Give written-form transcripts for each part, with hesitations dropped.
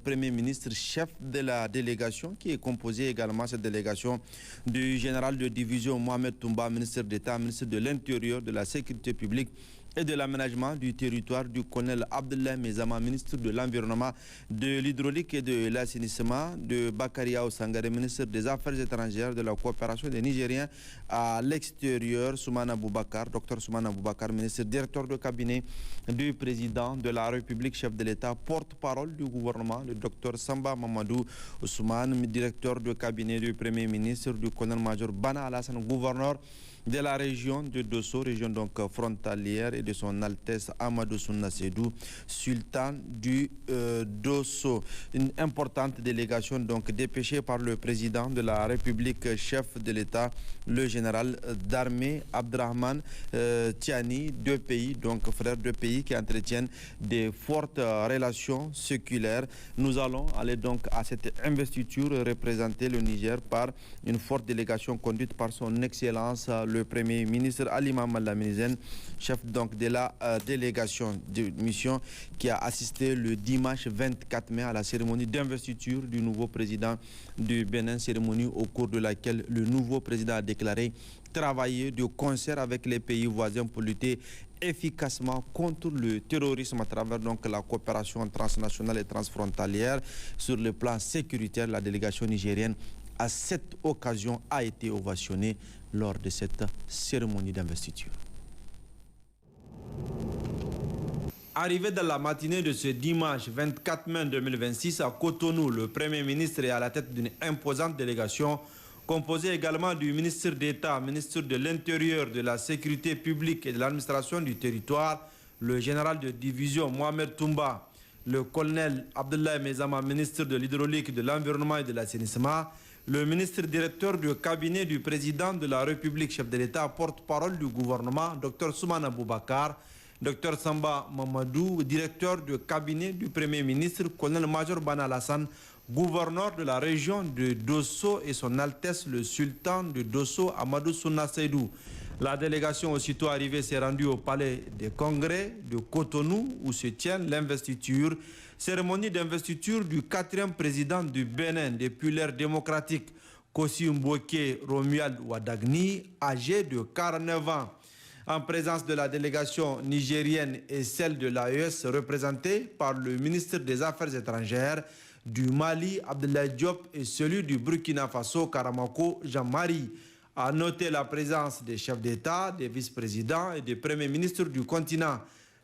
Premier ministre, chef de la délégation, qui est composée également, cette délégation, du général de division Mohamed Toumba, ministre d'État, ministre de l'Intérieur, de la Sécurité publique et de l'aménagement du territoire, du colonel Abdoulaye Mezama, ministre de l'Environnement, de l'Hydraulique et de l'Assainissement, de Bakaria Sangare, ministre des Affaires étrangères, de la coopération des Nigériens à l'extérieur, Soumana Boubacar, docteur Soumana Boubacar, ministre directeur de cabinet du président de la République, chef de l'État, porte-parole du gouvernement, le docteur Samba Mamadou Ousmane, directeur de cabinet du Premier ministre, du colonel-major Bana Alassane, gouverneur de la région de Dosso, région donc frontalière, et de son Altesse Amadou Souna Sedou, sultan du Dosso. Une importante délégation donc dépêchée par le président de la République, chef de l'État, le général d'armée Abdrahman Tiani, deux pays, donc frères, deux pays qui entretiennent des fortes relations séculaires. Nous allons aller donc à cette investiture représenter le Niger par une forte délégation conduite par son Excellence le Premier ministre Ali Mohamed Lamine, chef donc de la délégation de mission qui a assisté le dimanche 24 mai à la cérémonie d'investiture du nouveau président du Bénin, cérémonie au cours de laquelle le nouveau président a déclaré travailler de concert avec les pays voisins pour lutter efficacement contre le terrorisme à travers donc la coopération transnationale et transfrontalière. Sur le plan sécuritaire, la délégation nigérienne à cette occasion a été ovationnée lors de cette cérémonie d'investiture. Arrivé dans la matinée de ce dimanche 24 mai 2026 à Cotonou, le Premier ministre est à la tête d'une imposante délégation composée également du ministre d'État, ministre de l'Intérieur, de la Sécurité publique et de l'administration du territoire, le général de division Mohamed Toumba, le colonel Abdoulaye Mezama, ministre de l'Hydraulique, de l'Environnement et de l'Assainissement, le ministre directeur du cabinet du président de la République, chef de l'État, porte-parole du gouvernement, Dr Soumana Boubacar, Dr Samba Mamadou, directeur du cabinet du Premier ministre, colonel-major Bana Alassane, gouverneur de la région de Dosso et son Altesse le sultan de Dosso, Amadou Souna Seydou. La délégation aussitôt arrivée s'est rendue au palais des congrès de Cotonou où se tient l'investiture, cérémonie d'investiture du 4e président du Bénin depuis l'ère démocratique, Kossi Mboké Romuald Wadagni, âgé de 49 ans. En présence de la délégation nigérienne et celle de l'AES représentée par le ministre des Affaires étrangères du Mali, Abdoulaye Diop, et celui du Burkina Faso, Karamako Jean-Marie. A noter la présence des chefs d'État, des vice-présidents et des premiers ministres du continent.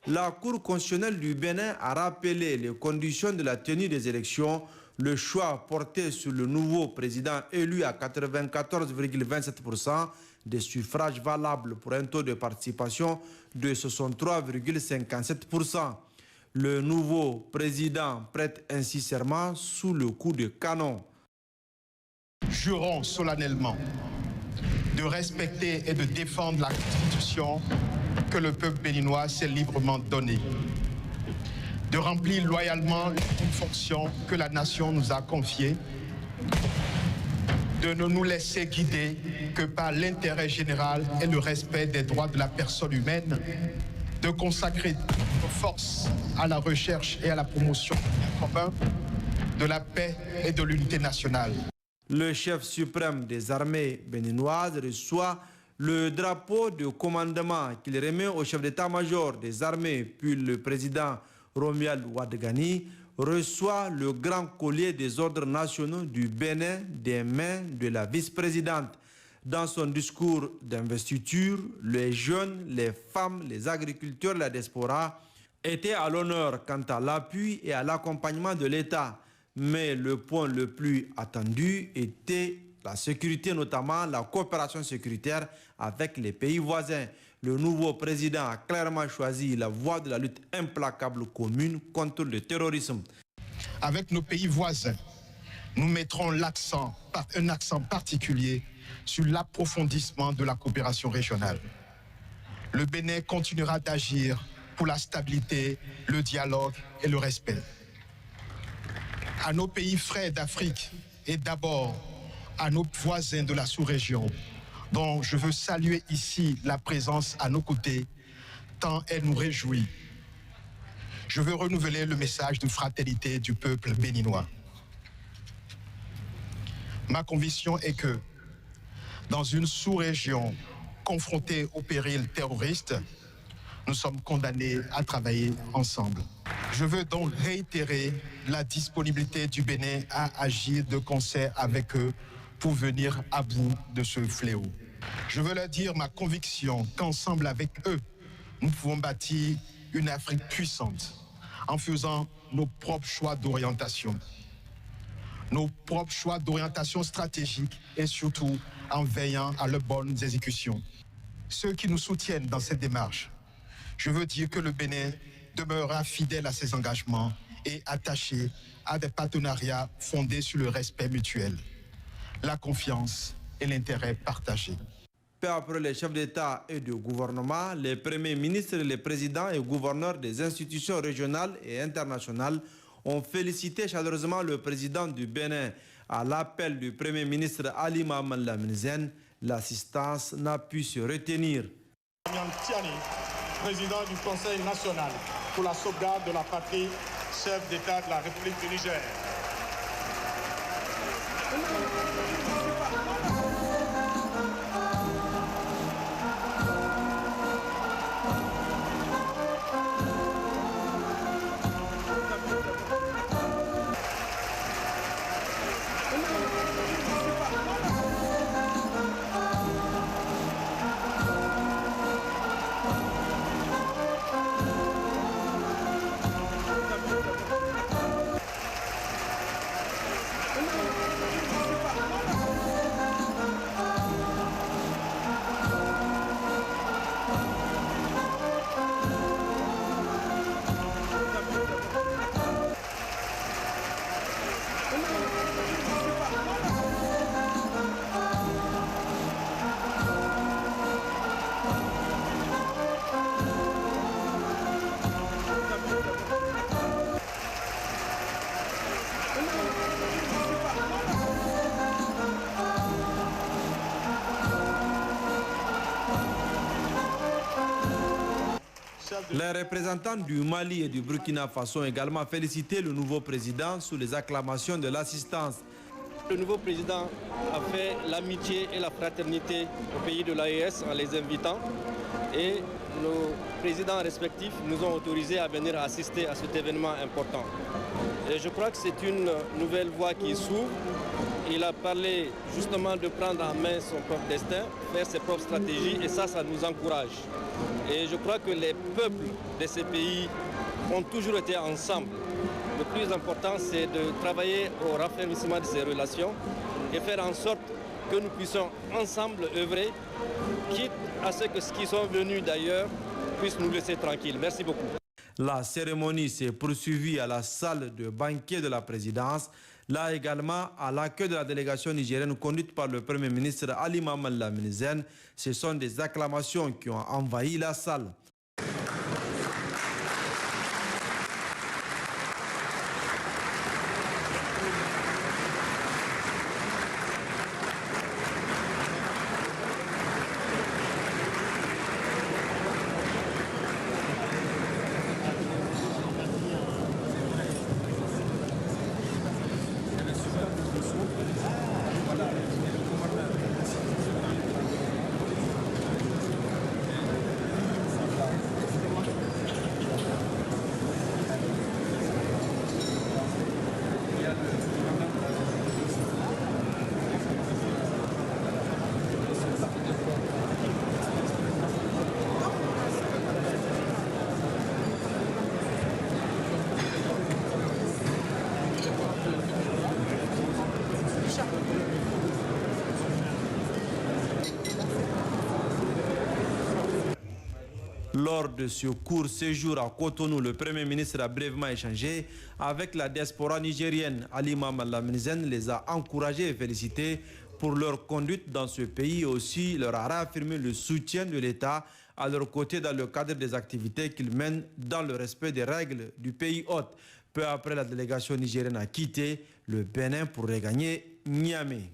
La Cour constitutionnelle du Bénin a rappelé les conditions de la tenue des élections, le choix porté sur le nouveau président élu à 94,27% des suffrages valables pour un taux de participation de 63,57%. Le nouveau président prête ainsi serment sous le coup de canon. Jurons solennellement de respecter et de défendre la Constitution que le peuple béninois s'est librement donnée, de remplir loyalement une fonction que la nation nous a confiée, de ne nous laisser guider que par l'intérêt général et le respect des droits de la personne humaine, de consacrer nos forces à la recherche et à la promotion du bien commun, de la paix et de l'unité nationale. Le chef suprême des armées béninoises reçoit le drapeau de commandement qu'il remet au chef d'état-major des armées, puis le président Romuald Wadagni reçoit le grand collier des ordres nationaux du Bénin des mains de la vice-présidente. Dans son discours d'investiture, les jeunes, les femmes, les agriculteurs, la diaspora étaient à l'honneur quant à l'appui et à l'accompagnement de l'État. Mais le point le plus attendu était la sécurité, notamment la coopération sécuritaire avec les pays voisins. Le nouveau président a clairement choisi la voie de la lutte implacable commune contre le terrorisme. Avec nos pays voisins, nous mettrons un accent particulier sur l'approfondissement de la coopération régionale. Le Bénin continuera d'agir pour la stabilité, le dialogue et le respect. À nos pays frères d'Afrique et d'abord à nos voisins de la sous-région, dont je veux saluer ici la présence à nos côtés, tant elle nous réjouit. Je veux renouveler le message de fraternité du peuple béninois. Ma conviction est que dans une sous-région confrontée au péril terroriste, nous sommes condamnés à travailler ensemble. Je veux donc réitérer la disponibilité du Bénin à agir de concert avec eux pour venir à bout de ce fléau. Je veux leur dire ma conviction qu'ensemble avec eux, nous pouvons bâtir une Afrique puissante en faisant nos propres choix d'orientation. Nos propres choix d'orientation stratégique et surtout en veillant à leurs bonnes exécutions. Ceux qui nous soutiennent dans cette démarche, je veux dire que le Bénin demeurera fidèle à ses engagements et attaché à des partenariats fondés sur le respect mutuel, la confiance et l'intérêt partagé. Peu après les chefs d'État et de gouvernement, les premiers ministres, les présidents et gouverneurs des institutions régionales et internationales ont félicité chaleureusement le président du Bénin. À l'appel du premier ministre Ali Mohamed Lamine Zen, l'assistance n'a pu se retenir. Président du Conseil national pour la sauvegarde de la patrie, chef d'État de la République du Niger. Les représentants du Mali et du Burkina Faso ont également félicité le nouveau président sous les acclamations de l'assistance. Le nouveau président a fait l'amitié et la fraternité au pays de l'AES en les invitant et nos présidents respectifs nous ont autorisés à venir assister à cet événement important. Et je crois que c'est une nouvelle voie qui s'ouvre. Il a parlé justement de prendre en main son propre destin, faire ses propres stratégies et ça nous encourage. Et je crois que les peuples de ces pays ont toujours été ensemble. Le plus important, c'est de travailler au raffermissement de ces relations et faire en sorte que nous puissions ensemble œuvrer, quitte à ce que ceux qui sont venus d'ailleurs puissent nous laisser tranquilles. Merci beaucoup. La cérémonie s'est poursuivie à la salle de banquet de la présidence. Là également, à l'accueil de la délégation nigérienne conduite par le Premier ministre Ali Mohamed Lamine Zen, ce sont des acclamations qui ont envahi la salle. Lors de ce court séjour à Cotonou, le Premier ministre a brièvement échangé avec la diaspora nigérienne. Ali Mohamed Lamine Zen les a encouragés et félicités pour leur conduite dans ce pays et aussi leur a réaffirmé le soutien de l'État à leur côté dans le cadre des activités qu'ils mènent dans le respect des règles du pays hôte. Peu après, la délégation nigérienne a quitté le Bénin pour regagner Niamey.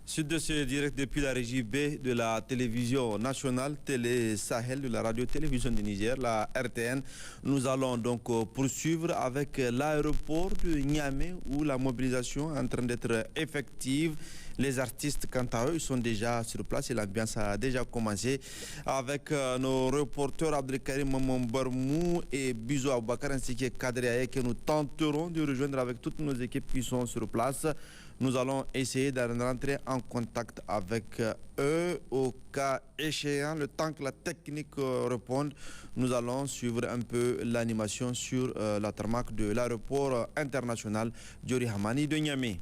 Suite de ce direct depuis la régie B de la télévision nationale Télé Sahel de la radio-télévision du Niger, la RTN. Nous allons donc poursuivre avec l'aéroport de Niamey où la mobilisation est en train d'être effective. Les artistes, quant à eux, sont déjà sur place et l'ambiance a déjà commencé avec nos reporters Abdelkarim Mamambarmou et Bizo Aboubakar ainsi que Kadri que nous tenterons de rejoindre avec toutes nos équipes qui sont sur place. Nous allons essayer de rentrer en contact avec eux au cas échéant. Le temps que la technique réponde, nous allons suivre un peu l'animation sur la tarmac de l'aéroport international Diori Hamani de Niamey.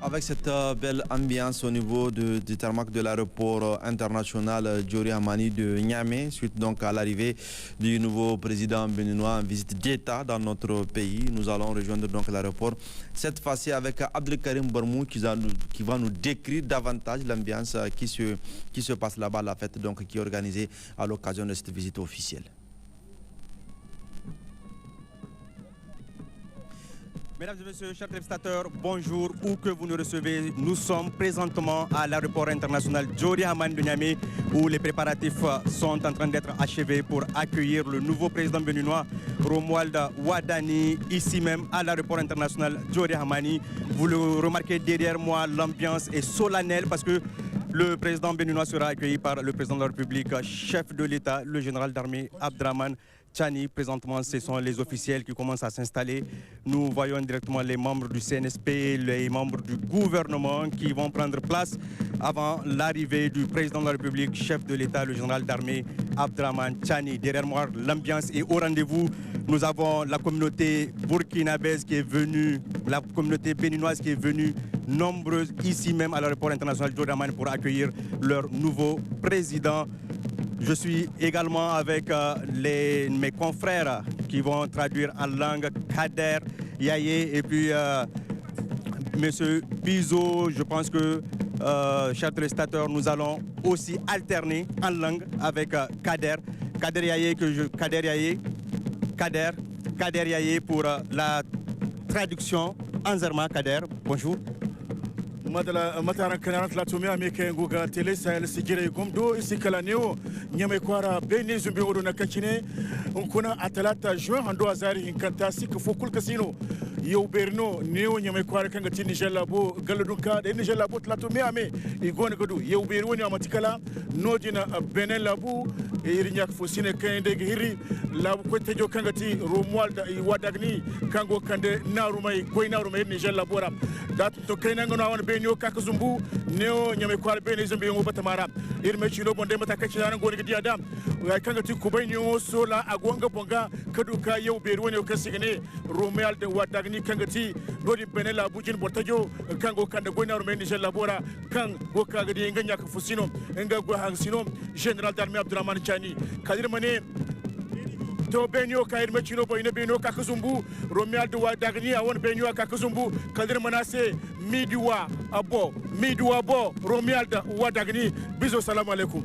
Avec cette belle ambiance au niveau du tarmac de l'aéroport international Diori Hamani de Niamey, suite donc à l'arrivée du nouveau président béninois en visite d'État dans notre pays, nous allons rejoindre donc l'aéroport, cette fois-ci avec Abdelkarim Barmou qui va nous décrire davantage l'ambiance qui se passe là-bas, la fête donc qui est organisée à l'occasion de cette visite officielle. Mesdames et messieurs, chers téléspectateurs, bonjour, où que vous nous recevez. Nous sommes présentement à l'aéroport international Diori Hamani de Niamey où les préparatifs sont en train d'être achevés pour accueillir le nouveau président béninois Romuald Wadani, ici même à l'aéroport international Diori Hamani. Vous le remarquez derrière moi, l'ambiance est solennelle parce que le président béninois sera accueilli par le président de la République, chef de l'État, le général d'armée Abdraman Tchani. Présentement, ce sont les officiels qui commencent à s'installer. Nous voyons directement les membres du CNSP, les membres du gouvernement qui vont prendre place avant l'arrivée du président de la République, chef de l'État, le général d'armée Abdraman Tchani. Derrière moi, l'ambiance est au rendez-vous. Nous avons la communauté burkinabèse qui est venue, la communauté béninoise qui est venue, nombreuses ici même à l'aéroport international Diori Hamani pour accueillir leur nouveau président. Je suis également avec mes confrères qui vont traduire en langue Kader Yaye et puis Monsieur Bizo. Je pense que, chers téléspectateurs, nous allons aussi alterner en langue avec Kader Yaye, Kader Yaye pour la traduction en zarma. Kader, bonjour. mataran kanaran tlatumi ameke nguga tele sahel sigire gomdo isikala neo nyame kwara bene zumbi odo na kachine unkuna atalata juin hando azari hinkanta sik fokul kasino yau berno ne wani mai kwara kan gati Niger labo galadunka da Niger labo tlato me ame igone gadu yau beru wani amatikala nodina Benin labo irin yak fosine kan da gihiri labo ko tejo kan gati Romuald wadagni kango kande narumai koy narumai Niger labo rap dat to kayna ngono wan benyo kakazumbu neo nyame kwara bene zambe ngo batamara irme chino bonde mata kachana ngoni gidi adam kan gati kubaynyo sola agwanga bonga kaduka yau beru wani kasigane Romuald wadagni kangati nodi Benin labo jin bortajo kango kande koy narumai Niger labo ra kan go kagadi nganya ka fusino nga go hangsino General d'Armée Abdourahmane Tiani kadir mane to benyo kair machino boyne benyo kakazumbu Romuald wadagni awon benyo kakazumbu kadir manase midwa abo Romuald wadagni bizo salamu alaikum.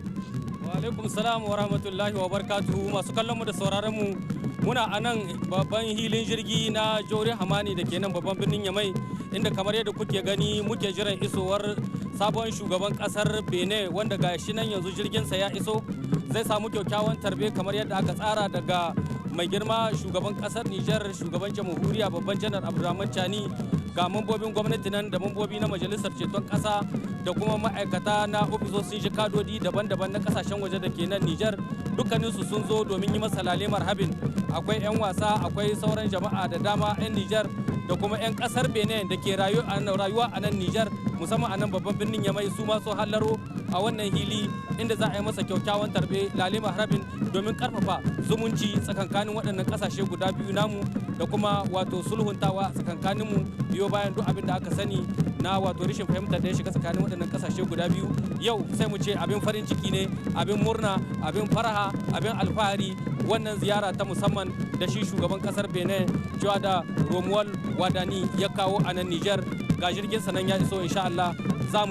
Wa alaikum salam wa rahmatullahi wa barakatuhu masu kallon mu da sauraron mu muna anan babban hilin jirgi na Jori Hamani da ke nan babban birnin Yamai inda kamar yadda kuke gani muke jiran isowar sabon shugaban kasar Benin wanda ga shi nan yanzu jirgin sa ya iso zai samu kyakkyawan tarbe kamar yadda aka tsara daga mai girma shugaban kasar Niger shugaban jamhuriya babban janar Abdourahmane Tiani ga mambobin gwamnati nan da mambobi na majalisar ceton kasa da kuma ma'aikata na ofisoshin jikadodi daban-daban na kasashen waje da ke nan Niger dukkaninsu sun zo domin yi masa lale marhabin akwai 'yan wasa akwai sauran jama'a da dama 'yan Niger da kuma 'yan kasar Benin da ke rayuwa a nan Niger musamman a nan babban birnin Yamai su ma sun hallaro a wannan hili inda za a yi masa kyakkyawan tarbe lale marhabin domin karfafa zumunci tsakankanin waɗannan kasashe guda biyu namu da kuma wato sulhuntawa tsakankanin mu biyo bayan duk abin da aka sani na wato rashin fahimtar da ya shiga tsakanin waɗannan kasashe guda biyu yau sai mu ce abin farin ciki ne abin murna abin faraha abin alfahari wannan ziyara ta musamman da shi shugaban kasar Benin cewa da Romuald Wadani ya kawo a nan Niger ga jirgin sanan ya iso insha Allah za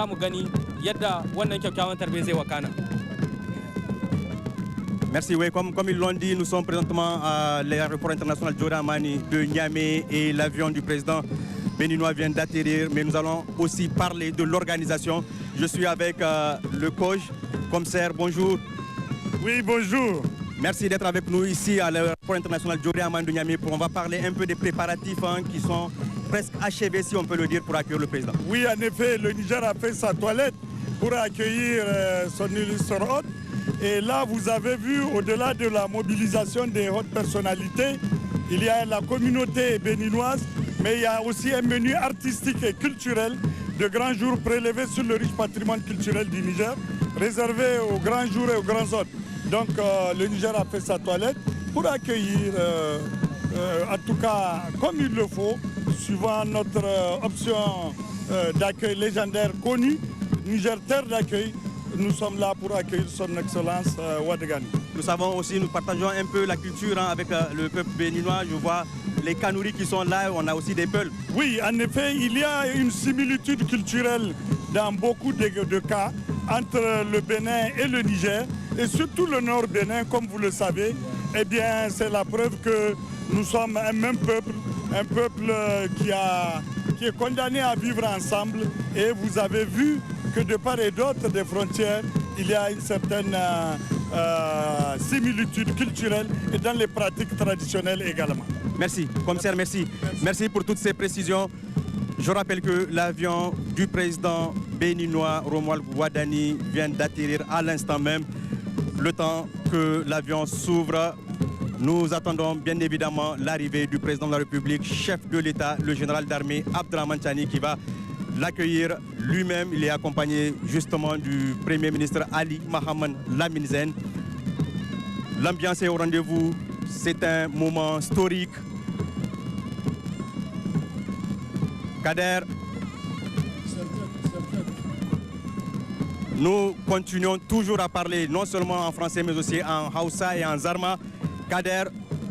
mu gani yadda wannan kyakkyawan tarbe zai wakana. Merci, oui, comme ils l'ont dit, nous sommes présentement à l'aéroport international Jori Hamani de Niamey et l'avion du président béninois vient d'atterrir, mais nous allons aussi parler de l'organisation. Je suis avec le coach, commissaire, bonjour. Oui, bonjour. Merci d'être avec nous ici à l'aéroport international Jori Hamani de Niamey. On va parler un peu des préparatifs qui sont presque achevés, si on peut le dire, pour accueillir le président. Oui, en effet, le Niger a fait sa toilette pour accueillir son illustre hôte. Et là, vous avez vu, au-delà de la mobilisation des hautes personnalités, il y a la communauté béninoise, mais il y a aussi un menu artistique et culturel de grands jours prélevés sur le riche patrimoine culturel du Niger, réservé aux grands jours et aux grands hôtes. Donc le Niger a fait sa toilette pour accueillir, en tout cas comme il le faut, suivant notre option d'accueil légendaire connue, Niger terre d'accueil. Nous sommes là pour accueillir son excellence Wadagani. Nous savons aussi, nous partageons un peu la culture avec le peuple béninois. Je vois les Kanouris qui sont là, on a aussi des Peuls. Oui, en effet, il y a une similitude culturelle dans beaucoup de cas entre le Bénin et le Niger, et surtout le nord Bénin, comme vous le savez. Eh bien, c'est la preuve que nous sommes un même peuple, un peuple qui est condamné à vivre ensemble. Et vous avez vu que de part et d'autre des frontières, il y a une certaine similitude culturelle et dans les pratiques traditionnelles également. Merci, commissaire, merci. Merci pour toutes ces précisions. Je rappelle que l'avion du président béninois Romuald Wadani vient d'atterrir à l'instant même. Le temps que l'avion s'ouvre, nous attendons bien évidemment l'arrivée du président de la République, chef de l'État, le général d'armée Abdourahmane Tiani, qui va l'accueillir lui-même. Il est accompagné justement du Premier ministre Ali Mohamed Lamine Zen. L'ambiance est au rendez-vous. C'est un moment historique. Kader, nous continuons toujours à parler non seulement en français mais aussi en Hausa et en Zarma. Kader,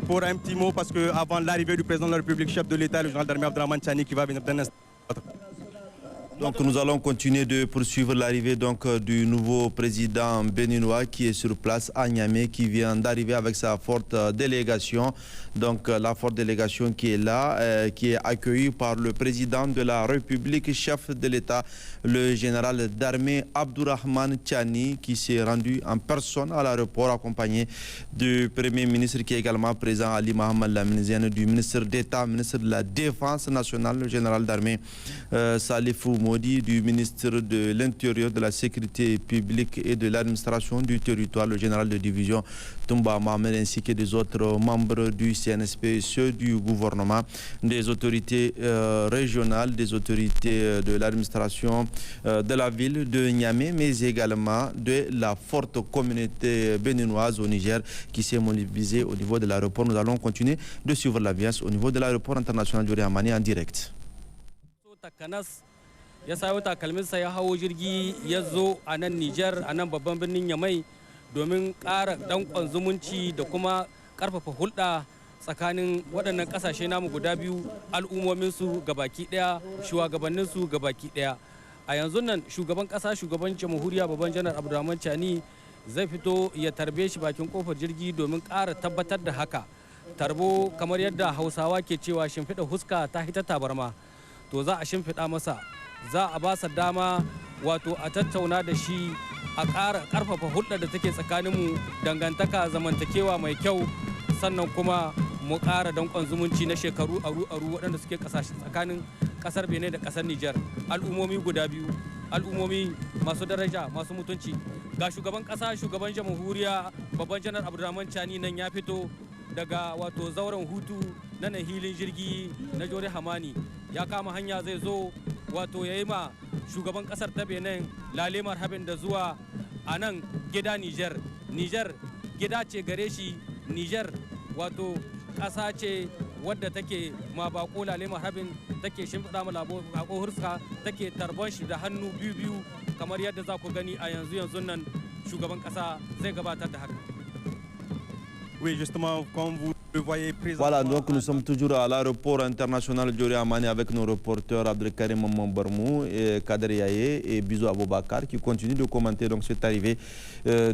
pour un petit mot, parce qu'avant l'arrivée du président de la République, chef de l'État, le général d'armée Abdourahmane Tiani, qui va venir d'un instant. Donc nous allons continuer de poursuivre l'arrivée du nouveau président béninois qui est sur place à Niamey, qui vient d'arriver avec sa forte délégation. Donc la forte délégation qui est là, qui est accueillie par le président de la République, chef de l'État, le général d'armée Abdourahmane Tiani, qui s'est rendu en personne à l'aéroport accompagné du Premier ministre qui est également présent, Ali Mohamed Lamine, du ministre d'État, ministre de la Défense nationale, le général d'armée Salifou Modi, du ministre de l'Intérieur, de la Sécurité publique et de l'administration du territoire, le général de division Toumba Mohamed, ainsi que des autres membres du CNSP, ceux du gouvernement, des autorités régionales, des autorités de l'administration de la ville de Niamey, mais également de la forte communauté béninoise au Niger qui s'est mobilisée au niveau de l'aéroport. Nous allons continuer de suivre l'ambiance au niveau de l'aéroport international Diori Hamani en direct. Ya sayo takalminsa ya hawo jirgi ya zo a nan Nijar, a nan babban birnin Yamai, domin ƙara danƙon zumunci da kuma ƙarfafa hulɗa tsakanin waɗannan ƙasashe namu guda biyu, al'ummominsu gabaki ɗaya, shugabanninsu gabaki ɗaya. A yanzu nan shugaban ƙasa, shugaban jamhuriya babban janar Abdurrahman Chani zai fito ya tarbe shi bakin kofar jirgi domin ƙara tabbatar da haka. Tarbo kamar yadda Hausawa ke cewa shimfiɗa huska ta hita tabarma, to za a shimfiɗa masa, za a ba sa dama wato a tattauna da shi a ƙarfafa hulɗar da take tsakaninmu, dangantaka zamantakewa mai kyau, sannan kuma mu ƙara danƙon zumunci na shekaru aru waɗanda suke ƙasashe tsakanin ƙasar Benin da ƙasar Nijar, al'ummomi guda biyu, al'ummomi masu daraja masu mutunci. Ga shugaban ƙasa, shugaban jamhuriya babban janar Abdurrahman Chani nan ya fito daga wato zauren hutu na nan hilin jirgi na Diori Hamani, ya kama hanya zai zo wato ya yi ma shugaban kasar ta Benin lale marhabin da zuwa a nan gida Niger. Niger gida ce gare shi, Niger wato ƙasa ce wadda take ma bako lale marhabin, take shimfiɗa ma bako hurska, take tarban shi da hannu biyu kamar yadda za ku gani a yanzu nan shugaban ƙasa zai gabatar da haka. Oui, justement, comme vous le voyez présentement... Voilà, donc nous sommes toujours à l'aéroport international Diori Hamani avec nos reporters Abdelkarim Mambarmou, Kader Yaye et Bizou Aboubakar qui continuent de commenter donc cette arrivée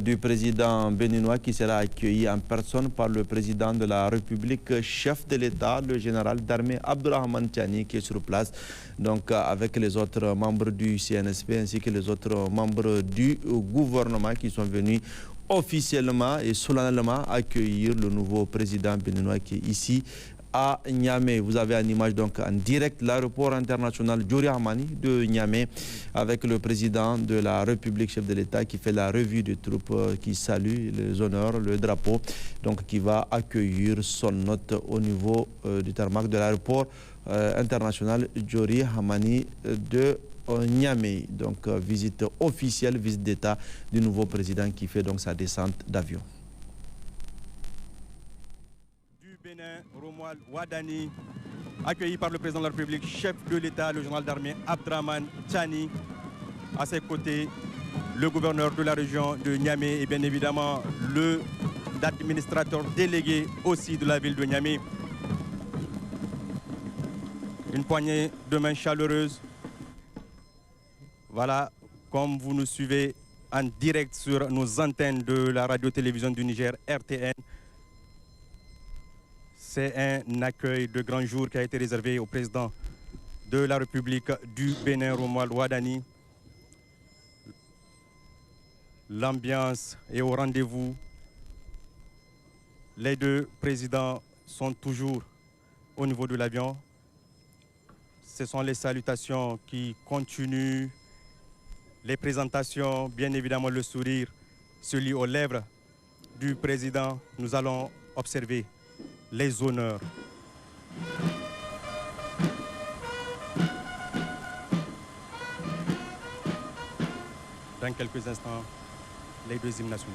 du président béninois qui sera accueilli en personne par le président de la République, chef de l'État, le général d'armée Abdourahmane Tiani qui est sur place, donc avec les autres membres du CNSP ainsi que les autres membres du gouvernement qui sont venus officiellement et solennellement accueillir le nouveau président béninois qui est ici à Niamey. Vous avez en image donc en direct l'aéroport international Diori Hamani de Niamey avec le président de la République, chef de l'État, qui fait la revue des troupes, qui salue les honneurs, le drapeau, donc qui va accueillir son hôte au niveau du tarmac de l'aéroport international Diori Hamani de Niamey. Donc visite officielle, visite d'État du nouveau président qui fait donc sa descente d'avion. Du Bénin, Romuald Wadani, accueilli par le président de la République, chef de l'État, le général d'armée Abdourahmane Tiani. À ses côtés, le gouverneur de la région de Niamey et bien évidemment l'administrateur délégué aussi de la ville de Niamey. Une poignée de main chaleureuse. Voilà, comme vous nous suivez en direct sur nos antennes de la radio-télévision du Niger, RTN, c'est un accueil de grand jour qui a été réservé au président de la République du Bénin, Romuald Wadani. L'ambiance est au rendez-vous. Les deux présidents sont toujours au niveau de l'avion. Ce sont les salutations qui continuent. Les présentations, bien évidemment le sourire, celui aux lèvres du président. Nous allons observer les honneurs. Dans quelques instants, les deux hymnes nationaux.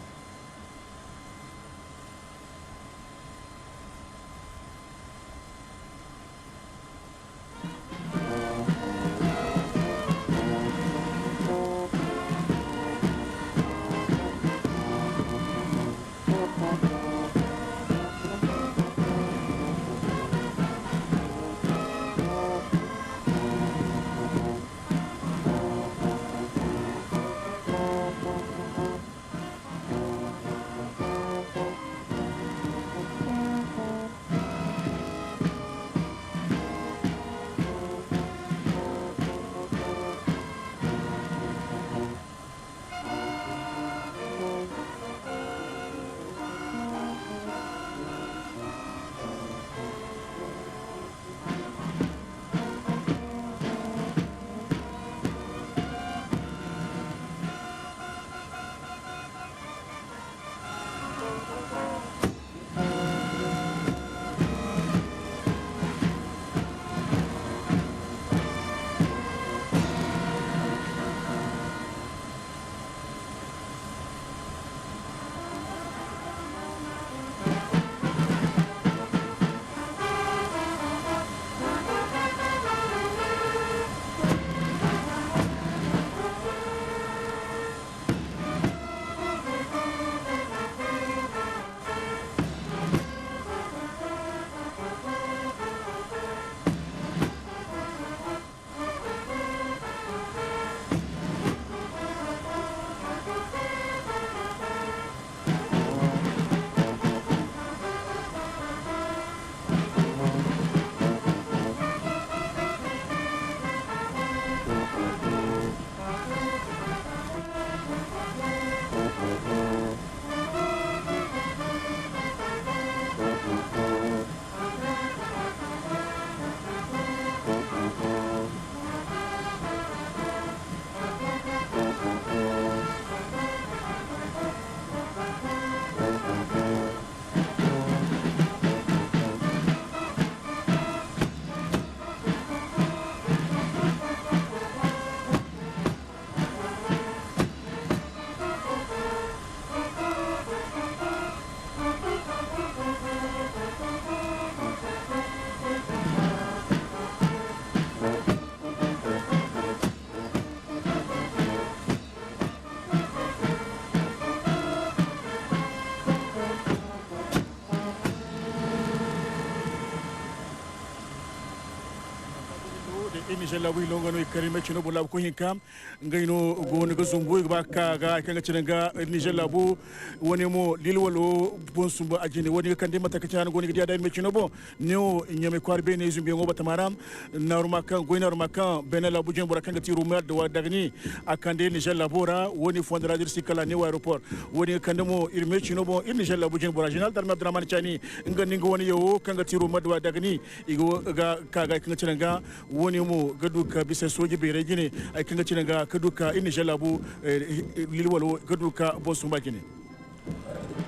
Niger labu ilonga no karime chino bola ko hinkam ngaino go ne go zumbu ba ka ga kan chinanga Niger labu woni mo lilwalo bon sumba ajine woni kan de mata ka go ne dia da me chino bo neo nyame kwarbe ne zumbi ngo batamaram naruma kan go naruma kan benela labu jen bora kan ti rumar do dagni akande Niger labora woni fondra dir sikala ne aéroport woni kan mo irme chino bo Niger labu jen bora general darma Abdurrahman Chani ngani ngo woni yo kan ti rumar do dagni igo ga kaga kan chinanga woni mo gaduka bisa soji bere gine ay kan chinanga kaduka Niger labu lilwalo gaduka bon sumba gine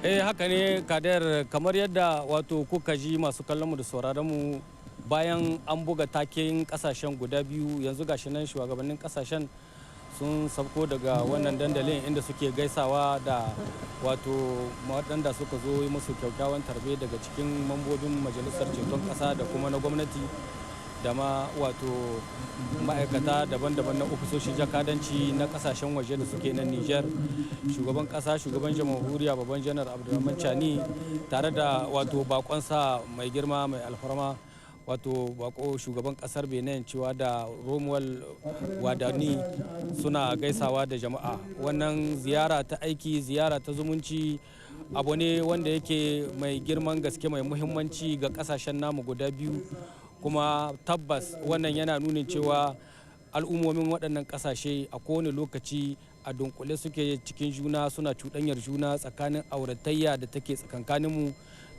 haka ne Kader, kamar yadda wato kuka ji masu kallon mu da sauraron mu bayan an buga taken kasashen guda biyu yanzu gashi nan shugabannin kasashen sun sabko daga wannan dandalin inda suke gaisawa da wato waɗanda suka zo musu kyakkyawan tarbe daga cikin mambobin majalisar ceton ƙasa da kuma na gwamnati da ma wato ma'aikata daban-daban na ofisoshin jakadanci na kasashen waje da suke nan Niger, shugaban kasa, shugaban jamhuriya babban janar Abdurrahman Chani tare da wato bakonsa mai girma mai alfarma wato bako shugaban kasar Benin cewa da Romuald Wadani suna gaisawa da jama'a. Wannan ziyara ta aiki, ziyara ta zumunci abu ne wanda yake mai girman gaske, mai muhimmanci ga kasashen namu guda biyu, kuma tabbas wannan yana nunin cewa al'ummomin waɗannan ƙasashe a kowane lokaci a dunkule suke cikin juna, suna cuɗanyar juna tsakanin auratayya da take tsakankaninmu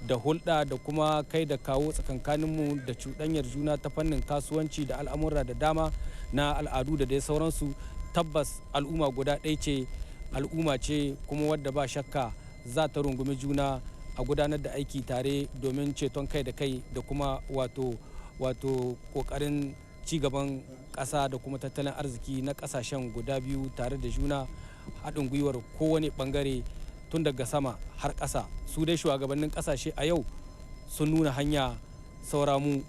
da hulɗa da kuma kai da kawo tsakankaninmu da cuɗanyar juna ta fannin kasuwanci da al'amura da dama na al'adu da dai sauransu. Tabbas al'umma guda ɗaya ce, al'umma ce kuma wadda ba shakka za ta rungumi juna a gudanar da aiki tare domin ceton kai da kai da kuma wato kokarin cigaban ƙasa da kuma tattalin arziki na ƙasashen guda biyu tare da juna, haɗin gwiwar kowane ɓangare tun daga sama har ƙasa. Su dai shugabannin ƙasashe a yau sun nuna hanya, sauran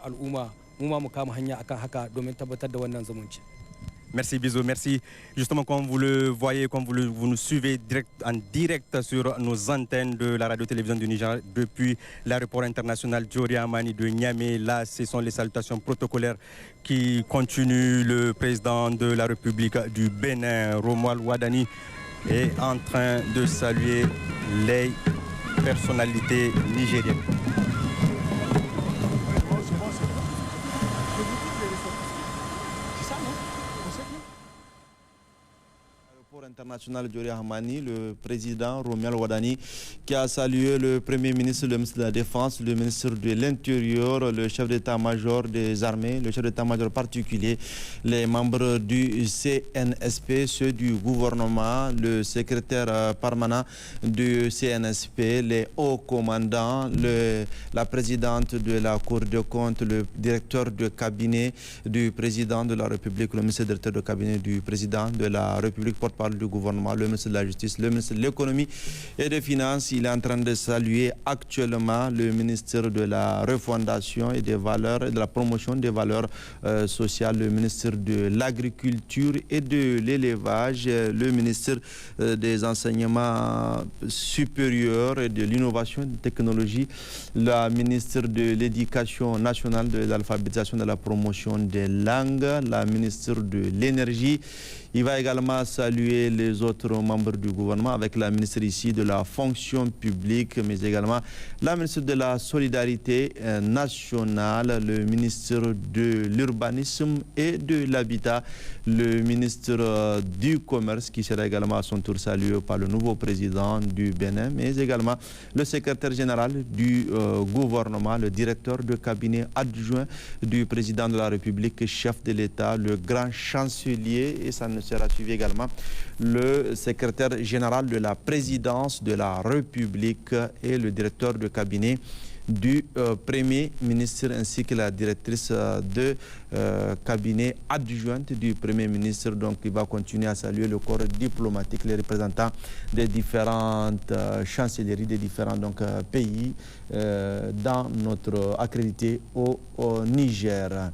al'umma mu ma mu kama hanya akan haka domin tabbatar da wannan zumunci. Merci Bizo, merci. Justement, comme vous le voyez, comme vous nous suivez en direct sur nos antennes de la radio-télévision du Niger depuis l'aéroport international Djori Hamani de Niamey. Là, ce sont les salutations protocolaires qui continuent. Le président de la République du Bénin, Romuald Wadani, est en train de saluer les personnalités nigériennes. International Djori Hamani, le président Romuald Wadani, qui a salué le Premier ministre, le ministre de la Défense, le ministre de l'Intérieur, le chef d'état-major des armées, le chef d'état-major particulier, les membres du CNSP, ceux du gouvernement, le secrétaire permanent du CNSP, les hauts commandants, la présidente de la Cour des comptes, le directeur de cabinet du président de la République, le ministre directeur de cabinet du président de la République, porte-parole du gouvernement, le ministre de la Justice, le ministre de l'Économie et des Finances. Il est en train de saluer actuellement le ministre de la Refondation et des Valeurs et de la Promotion des Valeurs sociales, le ministre de l'Agriculture et de l'Élevage, le ministre des Enseignements supérieurs et de l'Innovation et de la Technologie, la ministre de l'Éducation nationale, de l'alphabétisation et de la promotion des langues, la ministre de l'Énergie. Il va également saluer les autres membres du gouvernement avec la ministre ici de la fonction publique, mais également la ministre de la Solidarité nationale, le ministre de l'Urbanisme et de l'Habitat, le ministre du Commerce qui sera également à son tour salué par le nouveau président du Bénin, mais également le secrétaire général du gouvernement, le directeur de cabinet adjoint du président de la République, chef de l'État, le grand chancelier, et ça ne sera suivi également le secrétaire général de la présidence de la République et le directeur de cabinet du Premier ministre ainsi que la directrice de cabinet adjointe du Premier ministre. Donc il va continuer à saluer le corps diplomatique, les représentants des différentes chancelleries des différents pays dans notre accrédité au Niger.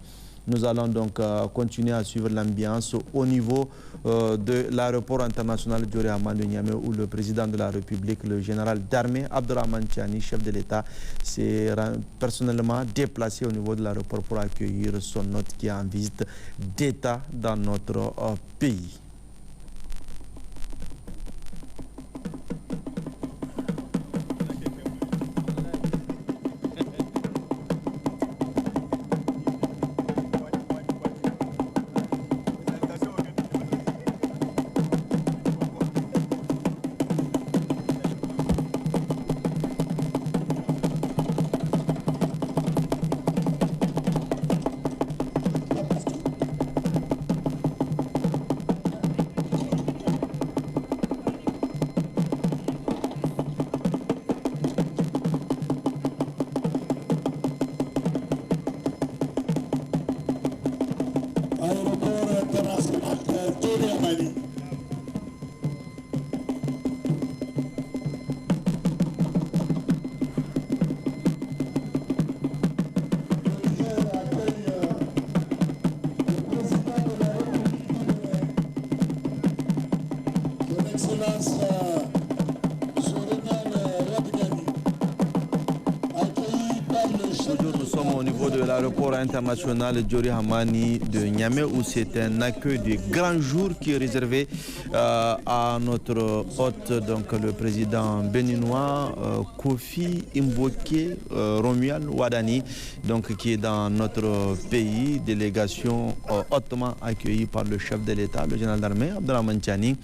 Nous allons donc continuer à suivre l'ambiance au niveau de l'aéroport international Diori Hamani de Niamey, où le président de la République, le général d'armée Abdourahmane Tiani, chef de l'État, s'est personnellement déplacé au niveau de l'aéroport pour accueillir son hôte qui est en visite d'État dans notre pays. L'aéroport international Diori Hamani de Niamey, où c'est un accueil de grand jour qui est réservé à notre hôte, donc le président béninois Kofi Mboké Romuald Wadani, donc qui est dans notre pays, délégation hautement accueillie par le chef de l'État, le général d'armée Abdourahmane Tiani.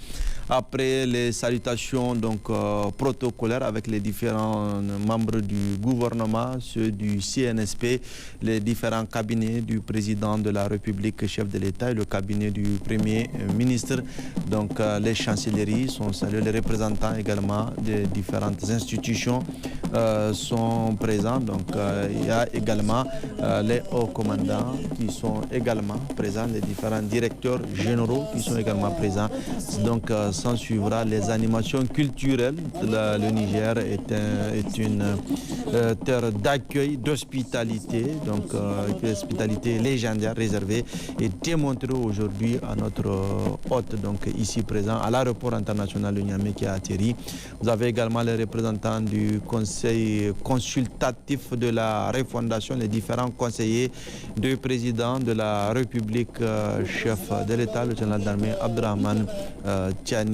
Après les salutations donc protocolaires avec les différents membres du gouvernement, ceux du CNSP, les différents cabinets du président de la République, chef de l'État, et le cabinet du Premier ministre. Donc les chancelleries sont saluées, les représentants également des différentes institutions sont présents. Donc il y a également les hauts commandants qui sont également présents, les différents directeurs généraux qui sont également présents. Donc s'en suivra les animations culturelles. Le Niger est une terre d'accueil, d'hospitalité, donc hospitalité légendaire réservée et démontrée aujourd'hui à notre hôte, donc ici présent à l'aéroport international de Niamey qui a atterri. Vous avez également les représentants du conseil consultatif de la refondation, les différents conseillers du président de la République, chef de l'État, le général d'armée Abdourahmane Tiani.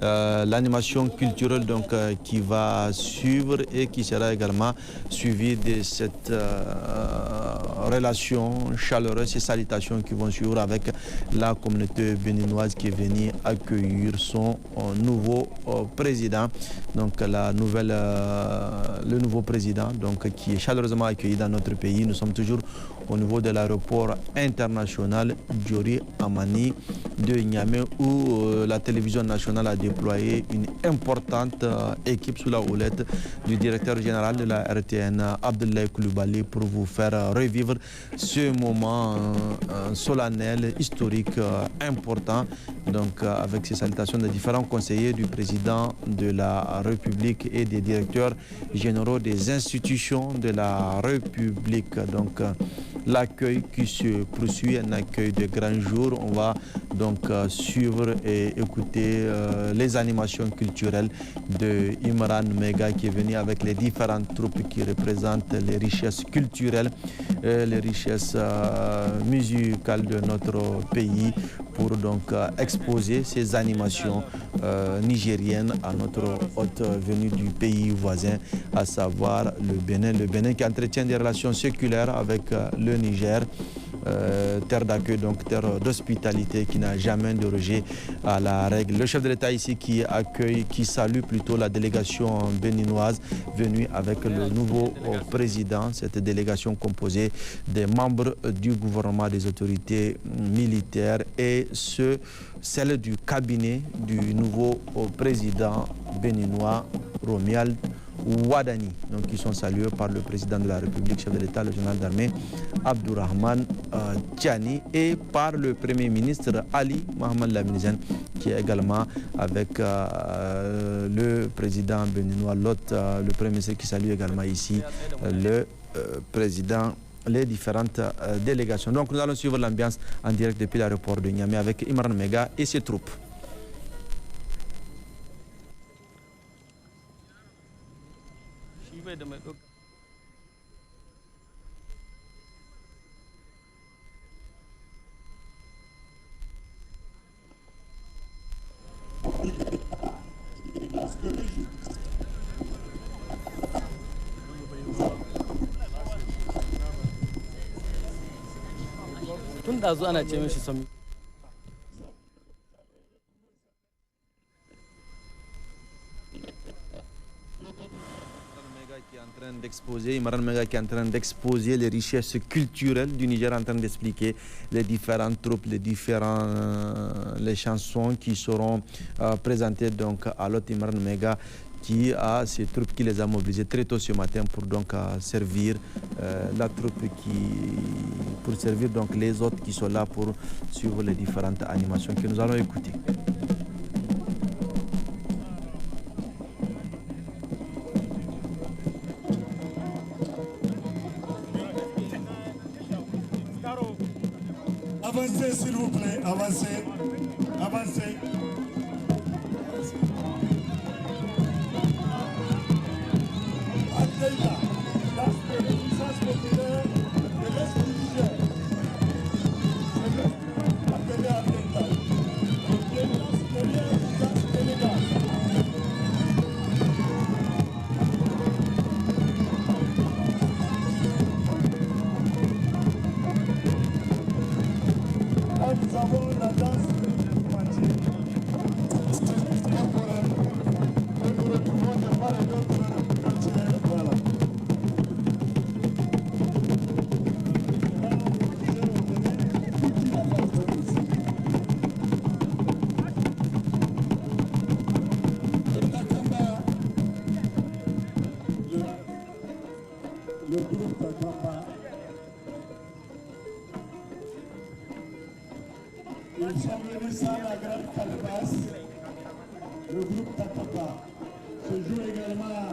L'animation culturelle donc qui va suivre et qui sera également suivie de cette relation chaleureuse et salutations qui vont suivre avec la communauté béninoise qui est venue accueillir son nouveau président. Donc le nouveau président donc, qui est chaleureusement accueilli dans notre pays. Nous sommes toujours au niveau de l'aéroport international Diori Hamani de Niamey, où la télévision nationale a déployé une importante équipe sous la houlette du directeur général de la RTN, Abdoulaye Coulibaly, pour vous faire revivre ce moment solennel, historique, important, donc avec ces salutations des différents conseillers du président de la République et des directeurs généraux des institutions de la République. Donc l'accueil qui se poursuit, un accueil de grand jour. On va donc suivre et écouter les animations culturelles de Imran Mega qui est venu avec les différentes troupes qui représentent les richesses culturelles, les richesses musicales de notre pays, pour donc exposer ces animations nigériennes à notre hôte venu du pays voisin, à savoir le Bénin. Le Bénin qui entretient des relations séculaires avec le Niger, terre d'accueil, donc terre d'hospitalité qui n'a jamais dérogé à la règle. Le chef de l'État ici qui accueille, qui salue plutôt la délégation béninoise venue avec le nouveau président, cette délégation composée des membres du gouvernement, des autorités militaires et celle du cabinet du nouveau président béninois Romuald Wadani, donc qui sont salués par le président de la République, chef de l'État, le général d'armée Abdourahmane Tiani, et par le Premier ministre Ali Mohamed Lamine, qui est également avec le président béninois, le Premier ministre qui salue également ici le président les différentes délégations. Donc nous allons suivre l'ambiance en direct depuis l'aéroport de Niamey avec Imran Mega et ses troupes. tun da zuwa ana ce mishi sami Imran Mega qui est en train d'exposer les richesses culturelles du Niger, en train d'expliquer les différentes troupes, les chansons qui seront présentées donc à l'hôte Imran Mega, qui a ces troupes qui les a mobilisées très tôt ce matin pour donc servir la troupe pour servir donc les autres qui sont là pour suivre les différentes animations que nous allons écouter. Avancez s'il vous plaît, avancez, avancez. Nous avons la danse de Mati. Nous retrouvons de part et d'autre culturel. Voilà. Le groupe Takamba. Ils sont venus à la grande calebasse, le groupe Takamba se joue également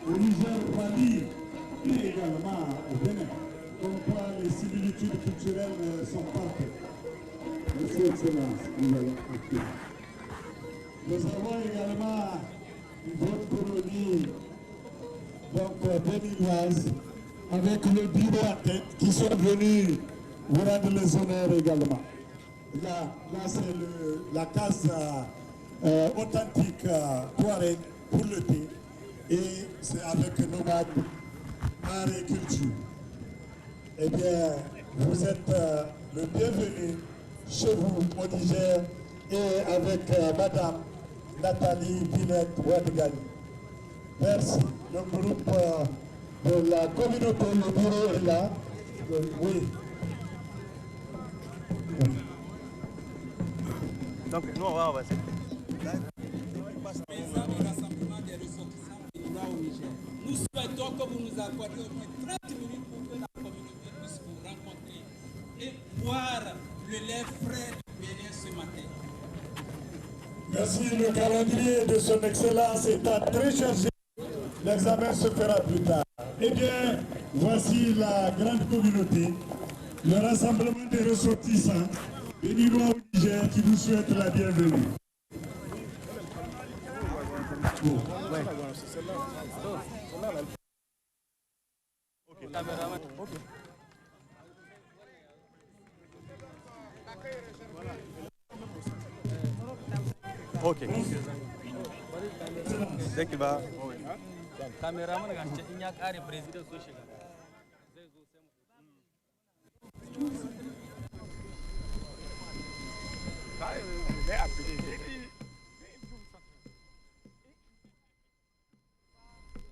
au Niger, Mali et également au Bénin. Comme quoi les similitudes culturelles sont parfaites. Merci Excellence, nous allons écouter. Nous avons également une autre colonie donc béninoise avec le bureau à tête qui sont venus vous rendre les honneurs également. Là c'est la case authentique Touareg pour le thé et c'est avec nomades, art et culture. Eh bien, vous êtes le bienvenu chez vous au Niger et avec Madame Nathalie Binette Ouadgali. Merci. Le groupe de la communauté, le bureau est là. Oui. Donc, nous, on va avancer. Nous souhaitons que vous nous accordiez au moins 30 minutes pour que la communauté puisse vous rencontrer et boire le lait frais du Bénin ce matin. Merci. Le calendrier de son Excellence est très chargé. L'examen se fera plus tard. Eh bien, voici la grande communauté, le rassemblement des ressortissants béninois au Niger qui vous souhaite la bienvenue. Ok. Dès qu'il va. kameraman ga ce in ya kare president so shiga zai zo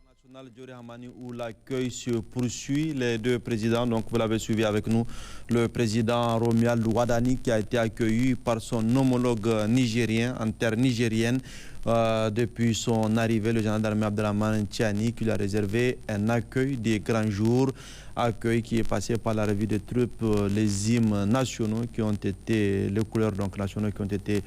National Djori Hamani où l'accueil se poursuit. Les deux présidents, donc vous l'avez suivi avec nous, le président Romuald Wadani qui a été accueilli par son homologue nigérien en terre nigérienne depuis son arrivée, le général d'armée Abdelrahmane Tiani, qui lui a réservé un accueil des grands jours, accueil qui est passé par la revue des troupes, les hymnes nationaux qui ont été, les couleurs donc nationaux qui ont été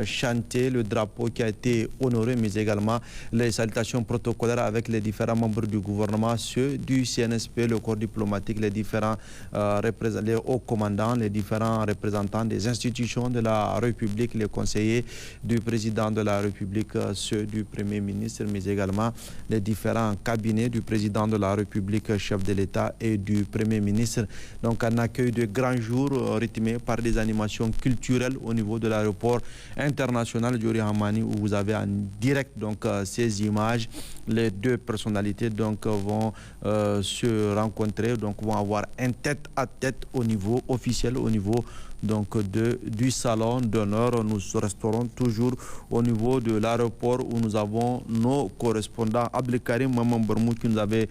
chantées, le drapeau qui a été honoré, mais également les salutations protocolaires avec les différents membres du gouvernement, ceux du CNSP, le corps diplomatique, les différents les hauts commandants, les différents représentants des institutions de la République, les conseillers du président de la République, ceux du Premier ministre, mais également les différents cabinets du président de la République, chef de l'État et du Premier ministre. Donc un accueil de grands jours rythmé par des animations culturelles au niveau de l'aéroport international Diori Hamani, où vous avez en direct donc ces images. Les deux personnalités donc vont se rencontrer, donc vont avoir un tête-à-tête au niveau officiel, au niveau donc du salon d'honneur. Nous resterons toujours au niveau de l'aéroport où nous avons nos correspondants. Abdelkarim Maman Bermou qui nous avait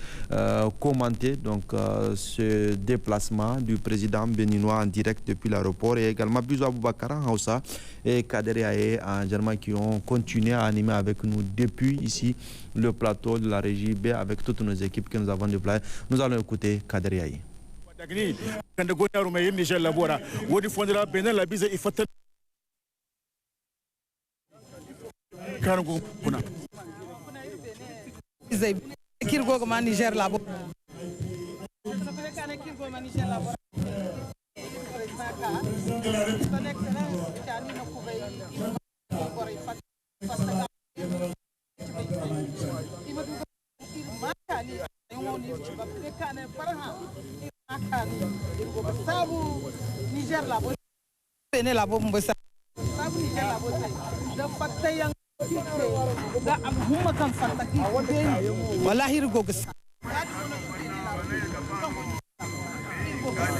commenté donc ce déplacement du président béninois en direct depuis l'aéroport, et également Bizou Aboubakar en Hausa et Kader Yaye en Germain qui ont continué à animer avec nous depuis ici le plateau de la régie B avec toutes nos équipes que nous avons déployées. Nous allons écouter Kader Yaye. Quand le gouvernement rumain Niger labora, wodi fondera Benin la bise ifata. Karango puna. Izay kirgo ko man Niger labo. Sabu Niger labo Benin labo mbosa. Sabu Niger labo da fatta yang da amma kan fatta ki wallahi rigo gas